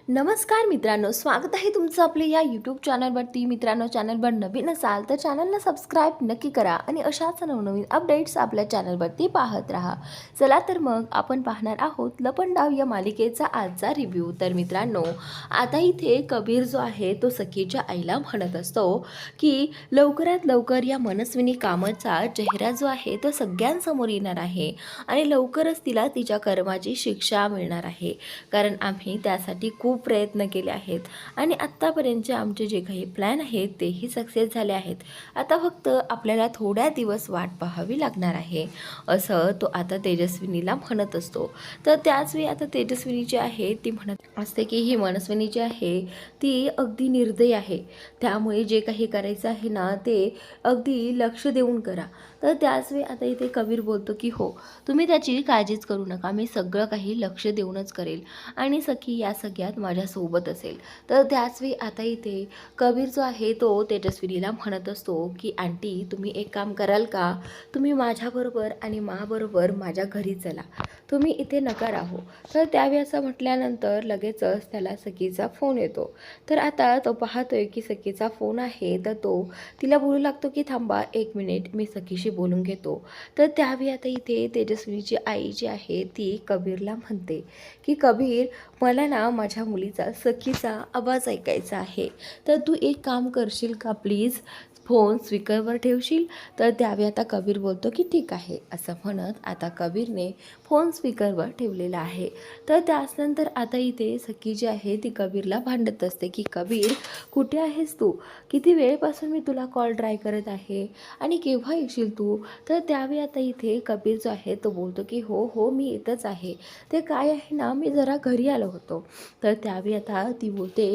नमस्कार मित्रांनो, स्वागत आहे तुमचं आपल्या या यूट्यूब चॅनलवरती. मित्रांनो, चॅनलवर नवीन असाल तर चॅनलला सबस्क्राईब नक्की करा आणि अशाच नवनवीन अपडेट्स आपल्या चॅनलवरती पाहत राहा. चला तर मग आपण पाहणार आहोत लपंडाव या मालिकेचा आजचा रिव्ह्यू. तर मित्रांनो, आता इथे कबीर जो आहे तो सखीच्या आईला म्हणत असतो की लवकरात लवकर या मनस्विनी कामतचा चेहरा जो आहे तो सगळ्यांसमोर येणार आहे आणि लवकरच तिला तिच्या कर्माची शिक्षा मिळणार आहे, कारण आम्ही त्यासाठी खूप प्रयत्न केले आहेत आणि आत्तापर्यंतचे आमचे जे काही प्लॅन आहेत तेही सक्सेस झाले आहेत. आता फक्त आपल्याला थोड्या दिवस वाट पाहावी लागणार आहे, असं तो आता तेजस्विनीला म्हणत असतो. तर त्याच वेळी आता तेजस्विनी जी आहे ती म्हणत असते की ही मनस्विनी जी आहे ती अगदी निर्दयी आहे, त्यामुळे जे काही करायचं आहे ना ते अगदी लक्ष देऊन करा. तर त्याच वेळी आता इथे कबीर बोलतो की हो, तुम्ही त्याची काळजीच करू नका, मी सगळं काही लक्ष देऊनच करेल आणि सखी या सगळ्यात माझ्यासोबत असेल. तर त्याचवेळी आता इथे कबीर जो आहे तो तेजस्विनीला म्हणत असतो की आंटी, तुम्ही एक काम कराल का, तुम्ही माझ्याबरोबर आणि माबरोबर माझ्या घरी चला, तुम्ही इथे नका राहू. तर त्यावेळी असं म्हटल्यानंतर लगेचच त्याला सखीचा फोन येतो. तर आता तो पाहतोय की सखीचा फोन आहे, तर तो तिला बोलू लागतो की थांबा 1 मिनिट, मी सखीशी बोलून घेतो. तर त्यावेळी आता इथे तेजस्विनीची आई जी आहे ती कबीरला म्हणते की कबीर, मला ना माझ्या मुलीचा सखीचा आवाज ऐकायचा आहे, तर तू एक काम करशील का प्लीज, फोन स्पीकरवर ठेवशील. तर त्यावेळी आता कबीर बोलतो की ठीक आहे, असं म्हणत आता कबीरने फोन स्पीकरवर ठेवलेला आहे. तर त्याचनंतर आता इथे सखी जी आहे ती कबीरला भांडत असते की कबीर, कुठे आहेस तू, किती वेळेपासून मी तुला कॉल ट्राय करत आहे आणि केव्हा येशील तू. तर त्यावेळी आता इथे कबीर जो आहे तो बोलतो की हो हो, मी इथंच आहे, ते काय आहे ना, मी जरा घरी आलो होतो. तर त्यावेळी आता ती बोलते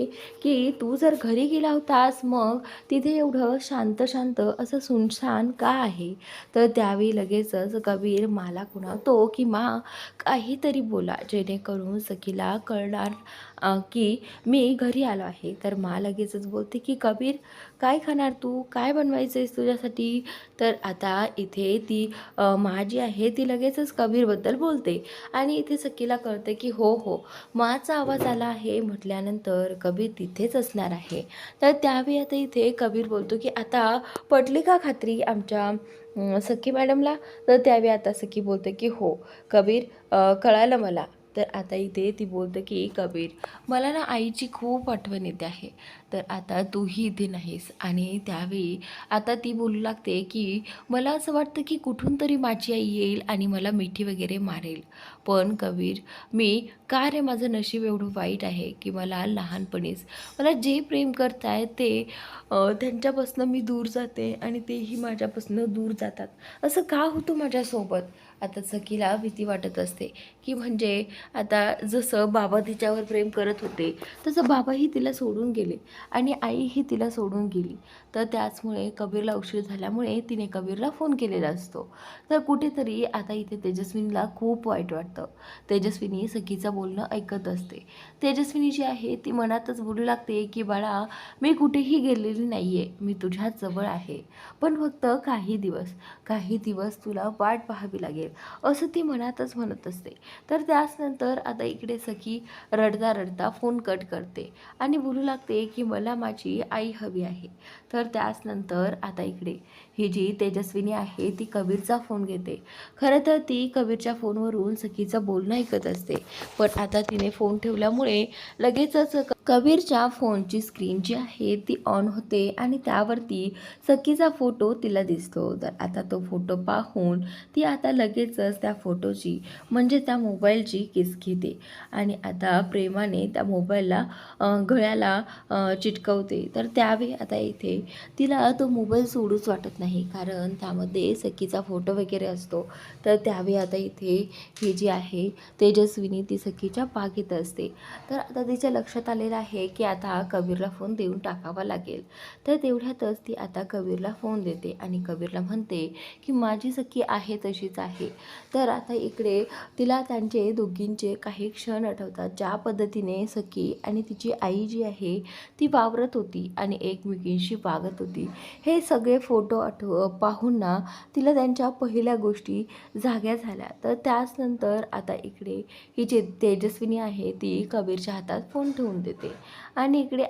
की तू जर घरी गेला होतास मग तिथे एवढं शांत शांत असं सुनसान का आहे. तर त्यावेळी लगेचच कबीर मला खुणावतो की काहीतरी बोला जेणेकरून सखीला कळणार की मी घरी आलो आहे. तर लगेचच बोलते की कबीर, काय खाणार तू, काय बनवायचं आहेस तुझ्यासाठी. तर आता इथे ती जी आहे ती लगेचच कबीरबद्दल बोलते आणि इथे सखीला कळते की हो हो, माचा आवाज आला आहे म्हटल्यानंतर कबीर तिथेच असणार आहे. तर त्यावेळी आता इथे कबीर बोलतो की आता पटली का खात्री आमच्या सखी मॅडमला. तर त्यावेळी आता सखी बोलते की हो कबीर, कळालं मला. तर आता इथे ती बोलते की कबीर, मला ना आईची खूप आठवण येते आहे, तर आता तूही इथे नाहीस. आणि त्यावेळी आता ती बोलू लागते की मला असं वाटतं की कुठून तरी माझी आई येईल आणि मला मिठी वगैरे मारेल. पण कबीर, मी का रे, माझं नशीब एवढं वाईट आहे की मला लहानपणीच मला जे प्रेम करतायत ते त्यांच्यापासून मी दूर जाते आणि तेही माझ्यापासून दूर जातात. असं का होतं माझ्यासोबत. आता सखीला भीती वाटत असते की म्हणजे आता जसं बाबा तिच्यावर प्रेम करत होते तसं बाबाही तिला सोडून गेले आणि आईही तिला सोडून गेली. तर त्याचमुळे कबीरला उशीर झाल्यामुळे तिने कबीरला फोन केलेला असतो. तर कुठेतरी आता इथे तेजस्विनीला खूप वाईट वाटतं. तेजस्विनी सखीचं बोलणं ऐकत असते. तेजस्विनी जी आहे ती मनातच बोलू लागते की बाळा, मी कुठेही गेलेली नाही आहे, मी तुझ्याच जवळ आहे, पण फक्त काही दिवस तुला वाट पाहावी लागेल, असं ती मनातच म्हणत असते. तर त्याचनंतर आता इकडे सखी रडता रडता फोन कट करते आणि बोलू लागते की मला माझी आई हवी आहे. तर त्याचनंतर आता इकडे ही जी तेजस्विनी आहे ती कबीरचा फोन घेते. खरं तर ती कबीरच्या फोनवरून सखीचं बोलणं ऐकत असते, पण आता तिने फोन ठेवल्यामुळे लगेचच कबीरच्या फोनची स्क्रीन जी आहे ती ऑन होते आणि त्यावरती सखीचा फोटो तिला दिसतो. तर आता तो फोटो पाहून ती आता लगेचच त्या फोटोची म्हणजे त्या मोबाईलची किस घेते आणि आता प्रेमाने त्या मोबाईलला गळ्याला चिटकवते. तर त्यावेळी आता इथे तिला तो मोबाईल सोडूच वाटत नाही, कारण त्यामध्ये सखीचा फोटो वगैरे असतो. तर त्यावेळी आता इथे ही जी आहे तेजस्विनी ती सखीच्या पाठीत असते. तर आता तिच्या लक्षात आलेलं आहे की आता कबीरला फोन देऊन टाकावा लागेल. तर तेवढ्यातच ती आता कबीरला फोन देते आणि कबीरला म्हणते की माझी सखी आहे तशीच आहे. तर आता इकडे तिला त्यांचे दोघींचे काही क्षण आठवतात, ज्या पद्धतीने सखी आणि तिची आई जी आहे ती वावरत होती आणि एकमेकींशी वागत होती. हे सगळे फोटो पाहून ना तिला त्यांच्या पहिल्या गोष्टी जाग्या झाल्या. तर त्याच नंतर आता इकडे ही जे तेजस्विनी आहे ती कबीरच्या हातात फोन ठेवून देते आणि इकडे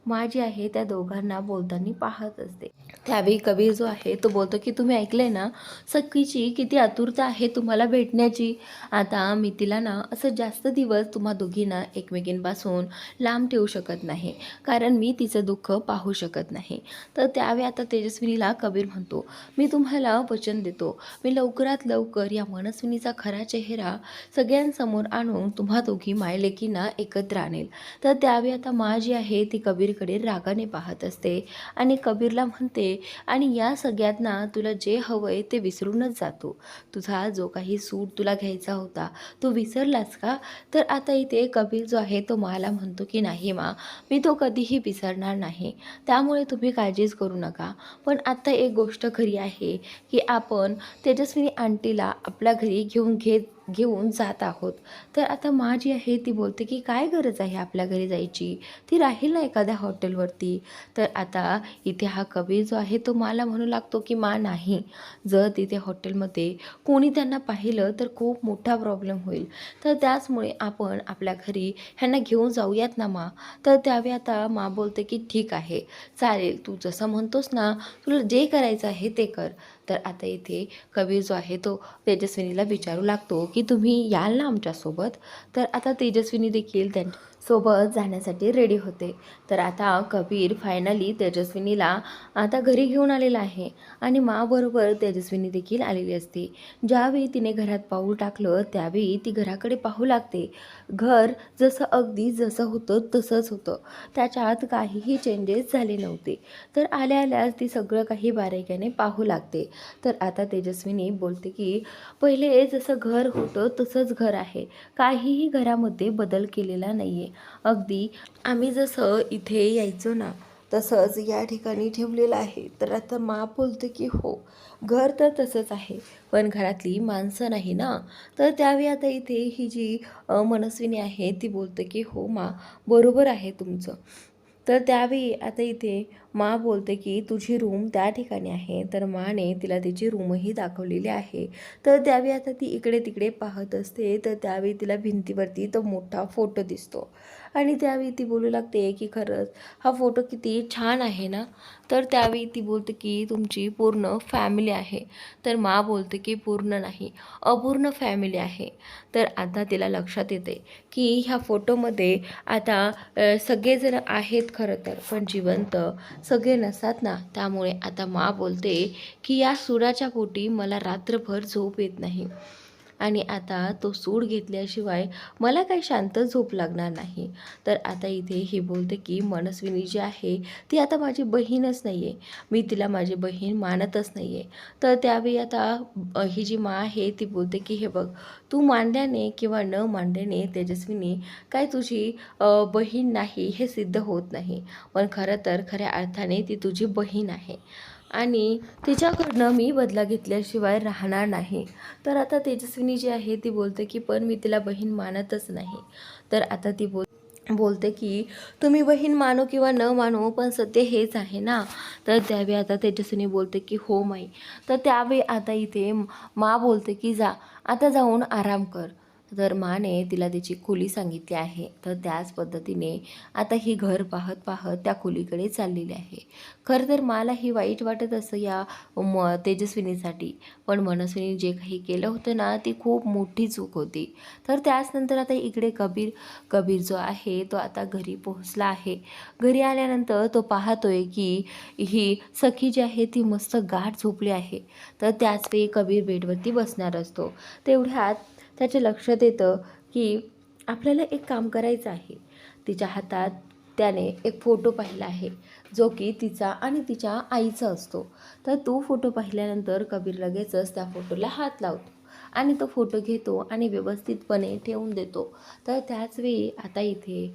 मा जी आहे त्या दोघांना बोलताना पाहत असते. त्यावेळी कबीर जो आहे तो बोलतो की तुम्ही ऐकलंय ना, सखीची किती आतुरता आहे तुम्हाला भेटण्याची. आता मी तिला ना असं जास्त दिवस तुम्हा दोघींना एकमेकींपासून लांब ठेवू शकत नाही, कारण मी तिचं दुःख पाहू शकत नाही. तर त्यावेळी आता तेजस्विनीला कबीर म्हणतो, मी तुम्हाला वचन देतो, मी लवकरात लवकर या मनस्विनीचा खरा चेहरा सगळ्यांसमोर आणून तुम्हा दोघी मायलेकींना एकत्र आणेल. तर त्यावेळी आता मा जी आहे ती कबीरकडे रागाने पाहत असते आणि कबीरला म्हणते, आणि या सगळ्यांना तुला जे हवं आहे ते विसरूनच जातो. तुझा जो काही सूट तुला घ्यायचा होता तो विसरलास का? तर आता इथे कबीर जो आहे तो माला म्हणतो की नाही मा, मी तो कधीही विसरणार नाही, त्यामुळे तुम्ही काळजीच करू नका. पण आता एक गोष्ट खरी आहे की आपण तेजस्विनी आंटीला आपल्या घरी घेऊन जात आहोत. तर आता मा जी आहे ती बोलते की काय गरज आहे आपल्या घरी जायची, ती राहील ना एखाद्या हॉटेलवरती. तर आता इथे हा कबीर जो आहे तो मला म्हणू लागतो की मा नाही, जर तिथे हॉटेलमध्ये कोणी त्यांना पाहिलं तर खूप मोठा प्रॉब्लेम होईल. तर त्याचमुळे आपण आपल्या घरी ह्यांना घेऊन जाऊयात ना मा. तर त्यावेळी आता मा बोलते की ठीक आहे, चालेल, तू जसं म्हणतोस ना, तुला जे करायचं आहे ते कर. तर आता इथे कबीर जो आहे तो तेजस्विनीला विचारू लागतो की तुम्ही याल ना आमच्यासोबत. तर आता तेजस्विनी देखील त्यांच्यासोबत जाण्यासाठी रेडी होते. तर आता कबीर फायनली तेजस्विनीला आता घरी घेऊन आलेला आहे आणि माबरोबर तेजस्विनी देखील आलेली असते. ज्यावेळी तिने घरात पाऊल टाकलं त्यावेळी ती घराकडे पाहू लागते. घर जसं होतं तसंच होतं, त्याच्यात काहीही चेंजेस झाले नव्हते. तर आल्याच ती सगळं काही बारीकाईने पाहू लागते. तर आता तेजस्विनी बोलते की पहिले जसं घर होतं तसंच घर आहे, काहीही घरामध्ये बदल केलेला नाही आहे. अगदी आम्ही जसं इथे यायचो ना तसंच या ठिकाणी ठेवलेलं आहे. तर आता मा बोलते की हो, घर तर तसंच आहे, पण घरातली माणसं नाही ना. तर त्यावेळी आता इथे ही जी मनस्विनी आहे ती बोलते की हो मा, बरोबर आहे तुमचं. तर त्यावेळी आता इथे मा बोलते की तुझी रूम त्या ठिकाणी आहे. तर माने तिला तिची रूमही दाखवलेली आहे. तर त्यावेळी आता ती इकडे तिकडे पाहत असते. तर त्यावेळी तिला भिंतीवरती तो मोठा फोटो दिसतो आणि त्यावेळी ती बोलू लागते की खरंच हा फोटो किती छान आहे ना. तर त्यावेळी ती बोलते की तुमची पूर्ण फॅमिली आहे. तर मा बोलते की पूर्ण नाही, अपूर्ण फॅमिली आहे. तर आता तिला लक्षात येते की ह्या फोटोमध्ये आता सगळेजण आहेत खरं तर, पण जिवंत सगळे नसतात ना. त्यामुळे आता मा बोलते की या सुराच्या पोटी मला रात्रभर झोप येत नाही आणि आता तो सूड घेतल्याशिवाय मला काही शांत झोप लागणार नाही. तर आता इथे ही बोलते की मनस्विनी जी आहे ती आता माझी बहीणच नाही आहे, मी तिला माझी बहीण मानतच नाही आहे. तर त्यावेळी आता ही जी मा आहे ती बोलते की हे बघ, तू मांडल्याने किंवा न मांडल्याने तेजस्विनी काय तुझी बहीण नाही हे सिद्ध होत नाही, पण खरं तर खऱ्या अर्थाने ती तुझी बहीण आहे आणि तिच्याकडनं मी बदला घेतल्याशिवाय राहणार नाही. तर आता तेजस्विनी जी आहे ती बोलते की पण मी तिला बहीण मानतच नाही. तर आता ती बोलते की तुम्ही बहीण मानो किंवा न मानो पण सत्य हेच आहे ना. तर त्यावेळी आता तेजस्विनी बोलते की हो माई. तर त्यावेळी आता इथे मा बोलते की जा आता जाऊन आराम कर. तर माने तिला तिची खोली सांगितली आहे. तर त्याच पद्धतीने आता ही घर पाहत पाहत त्या खोलीकडे चाललेली आहे. खरं तर मलाही वाईट वाटत असं या तेजस्विनीसाठी, पण मनस्विनी जे काही केलं होतं ना ती खूप मोठी चूक होती. तर त्याचनंतर आता इकडे कबीर जो आहे तो आता घरी पोहोचला आहे. घरी आल्यानंतर तो पाहतोय की ही सखी जी आहे ती मस्त गाढ झोपली आहे. तर त्याचवेळी कबीर बेडवरती बसणार असतो. तेवढ्यात त्याच्या लक्षात येतं की आपल्याला एक काम करायचं आहे. तिच्या हातात त्याने एक फोटो पाहिला आहे जो की तिचा आणि तिच्या आईचा असतो. तर तो फोटो पाहिल्यानंतर कबीर लगेचच त्या फोटोला हात लावतो आणि तो फोटो घेतो आणि व्यवस्थितपणे ठेवून देतो. तर त्याचवेळी आता इथे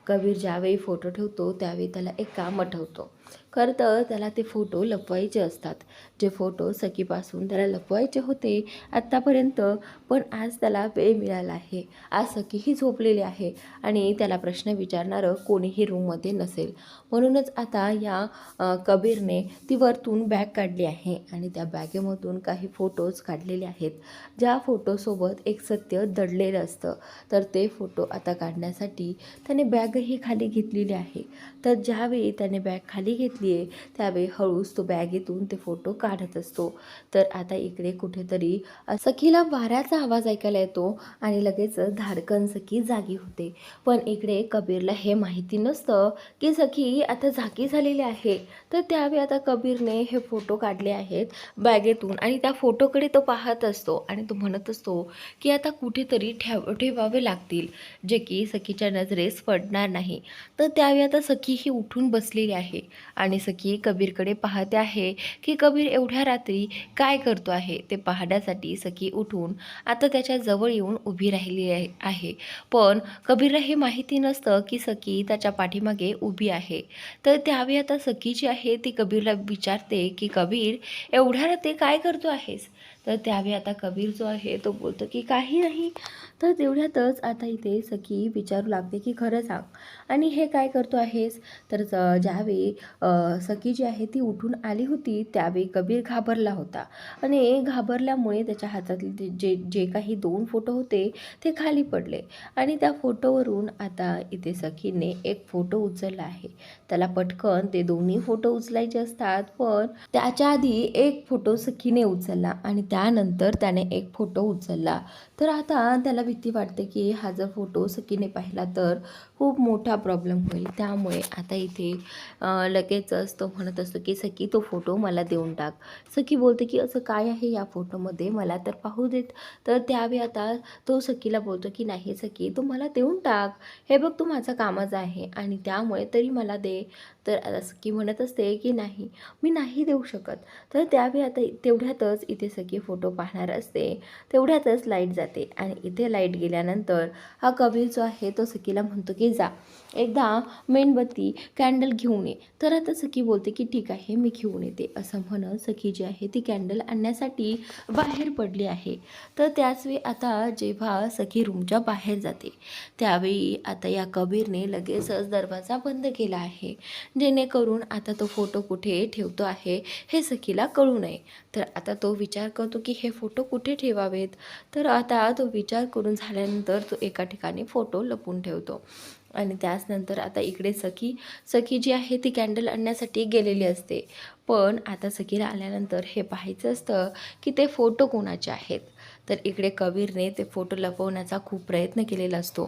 कबीर ज्यावेळी फोटो ठेवतो त्यावेळी त्याला एक काम आठवतो. खरं तर त्याला ते फोटो लपवायचे असतात, जे फोटो सखीपासून त्याला लपवायचे होते आत्तापर्यंत. पण आज त्याला वेळ मिळाला आहे. आज सखीही झोपलेली आहे आणि त्याला प्रश्न विचारणारं कोणीही रूममध्ये नसेल. म्हणूनच आता या कबीरने ती वरतून बॅग काढली आहे आणि त्या बॅगेमधून काही फोटोज काढलेले आहेत, ज्या फोटोसोबत एक सत्य दडलेलं असतं. तर ते फोटो आता काढण्यासाठी त्याने बॅगही खाली घेतलेली आहे. तर ज्यावेळी त्याने बॅग खाली घेतली आहे त्यावेळी हळूच तो बॅगेतून ते फोटो काढत असतो. तर आता इकडे कुठेतरी सखीला वाऱ्याचा आवाज ऐकायला येतो आणि लगेचच धाडकन सखी जागी होते. पण इकडे कबीरला हे माहिती नसतं की सखी आता जागी झालेली आहे. तर त्यावेळी आता कबीरने हे फोटो काढले आहेत बॅगेतून आणि त्या फोटोकडे तो पाहत असतो आणि तो म्हणत असतो की आता कुठेतरी ठेवावे लागतील, जे की सखीच्या नजरेस पडणार नाही. तर त्यावेळी आता सखी ही उठून बसलेली आहे आणि सखी कबीरकडे पाहते आहे की कबीर एवढ्या रात्री काय करतो आहे. ते पाहण्यासाठी सखी उठून आता त्याच्या जवळ येऊन उभी राहिली आहे. पण कबीरला हे माहिती नसतं की सखी त्याच्या पाठीमागे उभी आहे. तर त्यावेळी आता सखी जी आहे ती कबीरला विचारते की कबीर, एवढ्या रात्री काय करतो आहेस. तर त्यावेळी आता कबीर जो आहे तो बोलतो की काही नाही. तर तेवढ्यातच आता इथे सखी विचारू लागते की खरं सांग आणि हे काय करतो आहेस. तर ज्यावेळी सखी जी आहे ती उठून आली होती त्यावेळी कबीर घाबरला होता आणि घाबरल्यामुळे त्याच्या हातातले जे जे काही 2 फोटो होते ते खाली पडले आणि त्या फोटोवरून आता इथे सखीने एक फोटो उचलला आहे. त्याला पटकन ते दोन्ही फोटो उचलायचे असतात, पण त्याच्या आधी एक फोटो सखीने उचलला आणि त्यानंतर त्याने एक फोटो उचलला. तर आता त्याला भीती वाटते की हा जर फोटो सखीने पाहिला तर खूप मोठा प्रॉब्लेम होईल. त्यामुळे आता इथे लगेचच तो म्हणत असतो की सखी तो फोटो मला देऊन टाक. सखी बोलते की असं काय आहे या फोटोमध्ये, मला तर पाहू देत. तर त्यावेळी आता तो सखीला बोलतो की नाही सखी तू मला देऊन टाक, हे बघ तू माझा कामाचा आहे आणि त्यामुळे तरी मला दे. तर आता सखी म्हणत असते की नाही, मी नाही देऊ शकत. तर त्यावेळी आता तेवढ्यातच इथे सखी फोटो पाहणार असते. तेवढ्यातच लाईट जाते आणि इथे लाईट गेल्यानंतर हा कबीर जो आहे तो सखीला म्हणतो की जा एकदा मेणबत्ती कॅन्डल घेऊन ये. तर आता सखी बोलते की ठीक आहे मी घेऊन येते. असं म्हणत सखी जी आहे ती कॅन्डल आणण्यासाठी बाहेर पडली आहे. तर त्याच वेळी आता जेव्हा सखी रूमच्या बाहेर जाते त्यावेळी आता या कबीरने लगेचच दरवाजा बंद केला आहे, जेणेकरून आता तो फोटो कुठे ठेवतो आहे हे सखीला कळू नये. तर आता तो विचार करतो की हे फोटो कुठे ठेवावेत. तर आता तो विचार करून झाल्यानंतर तो एका ठिकाणी फोटो लपवून ठेवतो आणि त्याचनंतर आता इकडे सखी जी आहे ती कॅन्डल आणण्यासाठी गेलेली असते. पण आता सखीला आल्यानंतर हे पाहायचं असतं की ते फोटो कोणाचे आहेत. तर इकडे कबीरने ते फोटो लपवण्याचा खूप प्रयत्न केलेला असतो.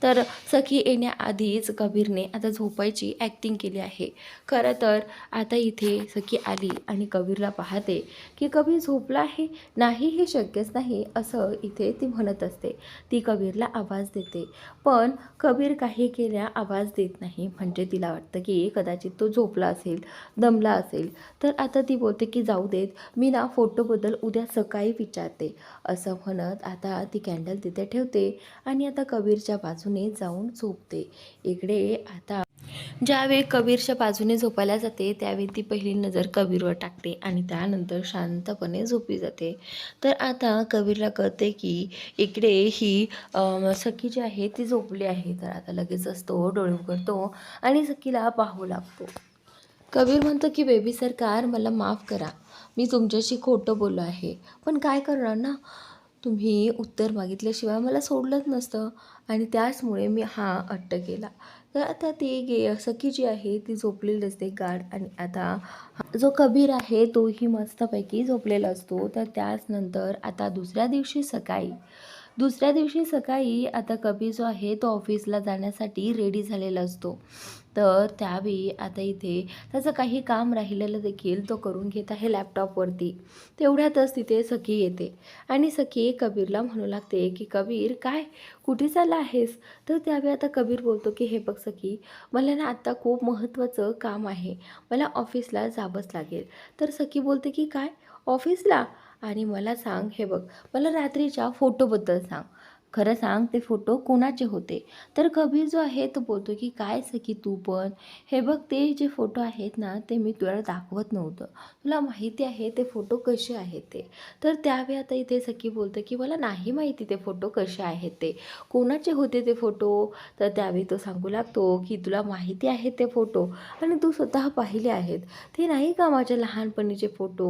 तर सखी येण्याआधीच कबीरने आता झोपायची ॲक्टिंग केली आहे. खरं तर आता इथे सखी आली आणि कबीरला पाहते की कबीर झोपला आहे. नाही, हे शक्यच नाही असं इथे ती म्हणत असते. ती कबीरला आवाज देते पण कबीर काही केल्या आवाज देत नाही. म्हणजे तिला वाटतं की कदाचित तो झोपला असेल, दमला असेल. तर आता ती बोलते की जाऊ देत, मी ना फोटोबद्दल उद्या सकाळी विचारते. असं म्हणत आता ती कॅन्डल तिथे ठेवते आणि आता कबीरच्या बाजूने जाऊन झोपते. इकडे आता ज्यावेळी कबीरच्या बाजूने झोपायला जाते त्यावेळी ती पहिली नजर कबीरवर टाकते आणि त्यानंतर शांतपणे झोपी जाते. तर आता कबीरला कळते की इकडे ही सखी जी आहे ती झोपली आहे. तर आता लगेचच तो डोळे उघडतो आणि सखीला पाहू लागतो. कबीर म्हणतो की बेबी सरकार मला माफ करा, मी तुमच्याशी खोटं बोललो आहे. पण काय करणार ना, तुम्ही उत्तर मागितल्याशिवाय मला सोडलंच नसतं आणि त्याचमुळे मी हा अट्ट केला. तर आता ती सखी जी आहे ती झोपलेली असते गाढ आणि आता जो कबीर आहे तोही मस्तपैकी झोपलेला असतो. तर त्याच नंतर आता दुसऱ्या दिवशी सकाळी आता कबीर जो आहे तो ऑफिसला जाण्यासाठी रेडी झालेला असतो. तर त्यावेळी आता इथे त्याचं काही काम राहिलेलं देखील तो करून घेत आहे लॅपटॉपवरती. तेवढ्यातच तिथे सखी येते आणि सखी कबीरला म्हणू लागते की कबीर काय, कुठे चालला आहेस. तर त्यावेळी आता कबीर बोलतो की हे बघ सखी, मला ना आत्ता खूप महत्त्वाचं काम आहे, मला ऑफिसला जावंच लागेल. तर सखी बोलते की काय, ऑफिसला, आणि मला सांग, हे बघ मला रात्रीच्या फोटोबद्दल सांग. खरं सांग ते फोटो कोणाचे होते. तर कबीर जो आहे तो बोलतो की काय सखी तू पण, हे बघ ते जे फोटो आहेत ना ते मी तुला दाखवत नव्हतं, तुला माहिती आहे ते फोटो कसे आहेत ते. तर त्यावेळी आता इथे सखी बोलतं की मला नाही माहिती ते फोटो कसे आहेत ते, कोणाचे होते ते फोटो. तर त्यावेळी तो सांगू लागतो की तुला माहिती आहे ते फोटो आणि तू स्वतः पाहिले आहेत, ते नाही का माझ्या लहानपणीचे फोटो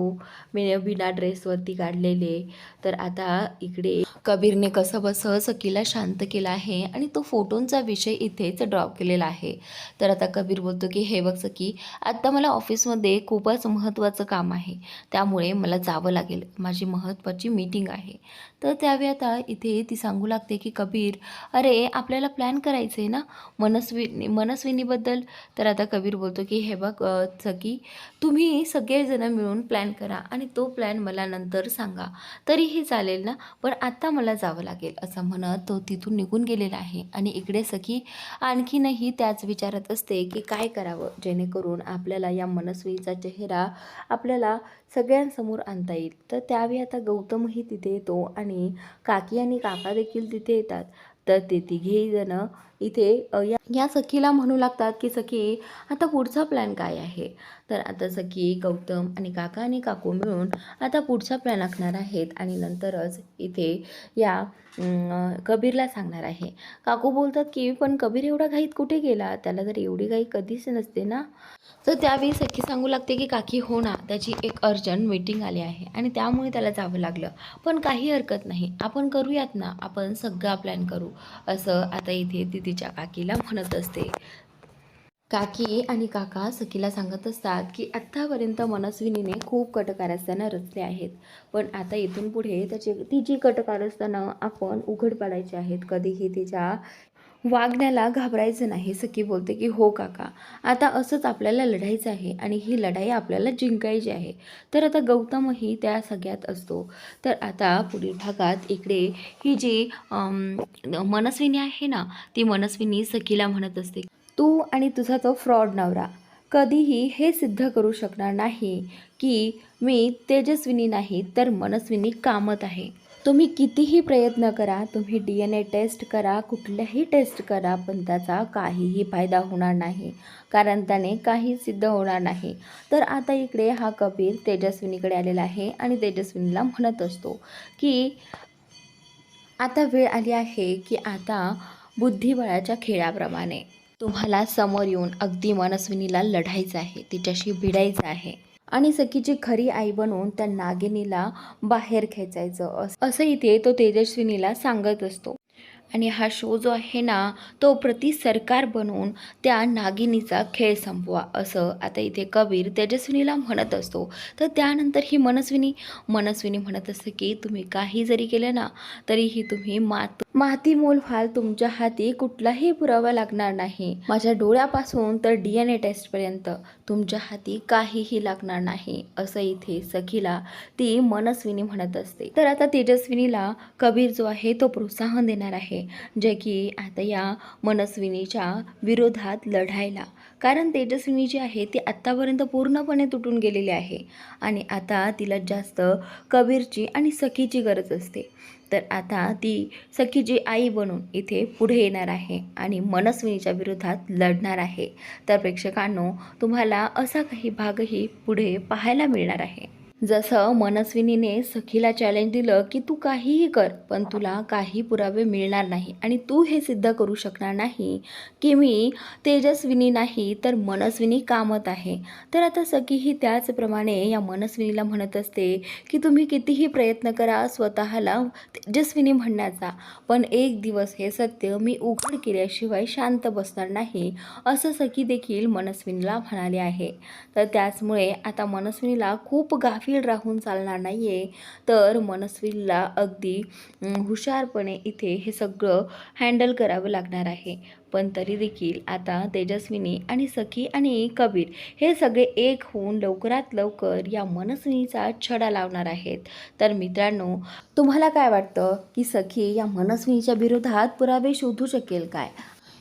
मी बिना ड्रेसवरती काढलेले. तर आता इकडे कबीरने कसं बसं सखीला शांत केलं आहे आणि तो फोटोंचा विषय इथेच ड्रॉप केलेला आहे. तर आता कबीर बोलतो की हे बघ सखी, आत्ता मला ऑफिसमध्ये खूपच महत्त्वाचं काम आहे, त्यामुळे मला जावं लागेल, माझी महत्त्वाची मीटिंग आहे. तर त्यावेळी आता इथे ती सांगू लागते की कबीर, अरे आपल्याला प्लॅन करायचं आहे ना मनस्विनीबद्दल. तर आता कबीर बोलतो की हे बघ सखी, तुम्ही सगळेजणं मिळून प्लॅन करा आणि तो प्लॅन मला नंतर सांगा तरीही चालेल ना, पण आत्ता मला जावं लागेल, असं म्हणत तो तिथून निघून गेलेला आहे. आणि इकडे सखी आणखीनही त्याच विचारत असते की काय करावं जेणेकरून आपल्याला या मनस्वीचा चेहरा आपल्याला सगळ्यांसमोर आणता येईल. तर त्यावेळी आता गौतमही तिथे येतो आणि काकी आणि काका देखील तिथे येतात. तर ते तिघेही जण इथे या सखीला म्हणू लागतात की सखी आता पुढचा प्लॅन काय आहे. तर आता सखी गौतम आणि काका आणि काकू मिळून आता पुढचा प्लॅन आखणार आहेत आणि नंतरच इथे या कबीरला सांगणार आहे. काकू बोलतात की पण कबीर एवढा घाईत कुठे गेला, त्याला तर एवढी घाई कधीच नसते ना. तर त्यावेळी सखी सांगू लागते की काकी हो ना, त्याची एक अर्जंट मीटिंग आली आहे आणि त्यामुळे त्याला जावं लागलं, पण काही हरकत नाही, आपण करूयात ना, आपण सगळा प्लॅन करू, असं आता इथे ती तिच्या काकीला म्हणत असते. काकी आणि काका सखीला सांगत असतात की आत्तापर्यंत मनस्विनीने खूप कटकारस्थानं रचले आहेत, पण आता इथून पुढे ती जी कटकारस्थानं आपण उघड पाडायची आहेत, कधीही तिच्या वागण्याला घाबरायचं नाही. सखी बोलते की हो काका, आता असंच आपल्याला लढायचं आहे आणि ही लढाई आपल्याला जिंकायची आहे. तर आता गौतमही त्या सगळ्यात असतो. तर आता पुढील भागात इकडे ही जी मनस्विनी आहे ना, ती मनस्विनी सखीला म्हणत असते, तू आणि तुझा तो फ्रॉड नवरा कधीही हे सिद्ध करू शकणार नाही की मी तेजस्विनी नाही तर मनस्विनी कामत आहे. तुम्ही कितीही प्रयत्न करा, तुम्ही DNA टेस्ट करा, कुठल्याही टेस्ट करा, पण त्याचा काहीही फायदा होणार नाही, कारण त्याने काही सिद्ध होणार नाही. तर आता इकडे हा कबीर तेजस्विनीकडे आलेला आहे आणि तेजस्विनीला म्हणत असतो की आता वेळ आली आहे की आता बुद्धिबळाच्या खेळाप्रमाणे तुम्हाला समोर येऊन अगदी मनस्विनीला लढायचं आहे, तिच्याशी भिडायचं आहे आणि सखीची खरी आई बनवून त्या नागिनीला बाहेर खेचायचं, असं इथे तो तेजस्विनीला सांगत असतो. आणि हा शो जो आहे ना, तो प्रति सरकार बनवून त्या नागिनीचा खेळ संपवा, असं आता इथे कबीर तेजस्विनीला म्हणत असतो. तर त्यानंतर ही मनस्विनी म्हणत असते की तुम्ही काही जरी केलं ना, तरीही तुम्ही माती मोल व्हाल, तुमच्या हाती कुठलाही पुरावा लागणार नाही, माझ्या डोळ्यापासून तर DNA टेस्टपर्यंत तुमच्या हाती काहीही लागणार नाही, असं इथे सखीला ती मनस्विनी म्हणत असते. तर आता तेजस्विनीला कबीर जो आहे तो प्रोत्साहन देणार आहे, जे की आता या मनस्विनीच्या विरोधात लढायला, कारण तेजस्विनी जी आहे ती आत्तापर्यंत पूर्णपणे तुटून गेलेली आहे आणि आता तिला जास्त कबीरची आणि सखीची गरज असते. तर आता ती सखीची आई बनून इथे पुढे येणार आहे आणि मनस्विनीच्या विरोधात लढणार आहे. तर प्रेक्षकांनो, तुम्हाला असा काही भागही पुढे पाहायला मिळणार आहे. जसं मनस्विनीने सखीला चॅलेंज दिलं की तू काहीही कर, पण तुला काही पुरावे मिळणार नाही आणि तू हे सिद्ध करू शकणार नाही की मी तेजस्विनी नाही तर मनस्विनी कामत आहे. तर आता सखीही त्याचप्रमाणे या मनस्विनीला म्हणत असते की तुम्ही कितीही प्रयत्न करा स्वतःला तेजस्विनी म्हणण्याचा, पण एक दिवस हे सत्य मी उघड केल्याशिवाय शांत बसणार नाही, असं सखी देखील मनस्विनीला म्हणाले आहे. तर त्याचमुळे आता मनस्विनीला खूप गाफील राहून चालणार नाही आहे, तर मनस्विनीला अगदी हुशारपणे इथे हे सगळं हँडल करावं लागणार आहे. पण तरी देखील आता तेजस्विनी आणि सखी आणि कबीर हे सगळे एक होऊन लवकरात लवकर या मनस्विनीचा छडा लावणार आहेत. तर मित्रांनो, तुम्हाला काय वाटतं की सखी या मनस्विनीच्या विरोधात पुरावे शोधू शकेल काय?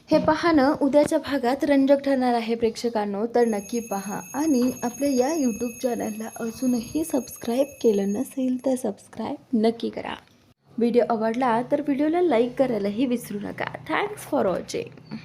हे पाहणं उद्याच्या भागात रंजक ठरणार आहे प्रेक्षकांनो, तर नक्की पहा आणि आपल्या या यूट्यूब चॅनलला अजूनही सबस्क्राईब केलं नसेल तर सबस्क्राईब नक्की करा. व्हिडिओ आवडला तर व्हिडिओला लाईक करायलाही विसरू नका. Thanks for watching.